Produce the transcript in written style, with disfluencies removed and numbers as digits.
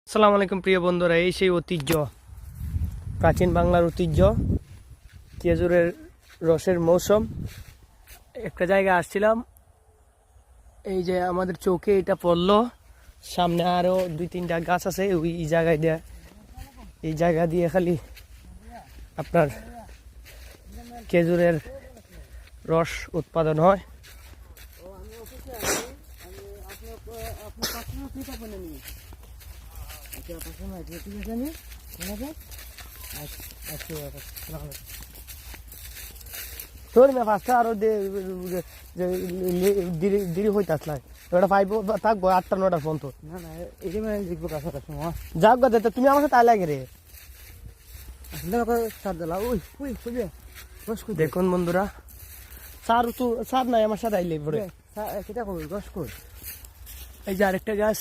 আসসালামু আলাইকুম প্রিয় বন্ধুরা, এই সেই ঐতিহ্য, প্রাচীন বাংলার ঐতিহ্য খেজুরের রসের মৌসুম। একটা জায়গায় আসছিলাম, এই যে আমাদের চোখে এটা পড়লো, সামনে আরো 2-3টা গাছ আছে, ওই জায়গায় দিয়ে এই জায়গা দিয়ে খালি আপনার খেজুরের রস উৎপাদন হয়। তোর মে পাঁচটা আরো দেরি হইতে আসলাই, ওটা পাইব থাকবো 8টা-9টার পর্যন্ত। না না এই মানে দেখবো কাছাকাছি সময় যাক গা, তুমি আমার সাথে আয় লাগে রে। সার দিলা ওই ওই বুঝলে দেখুন বন্ধুরা, সার তো সার নাই, আমার সাথে আইলে পরে সেটা করবি রস কর। এই যে আরেকটা গাছ।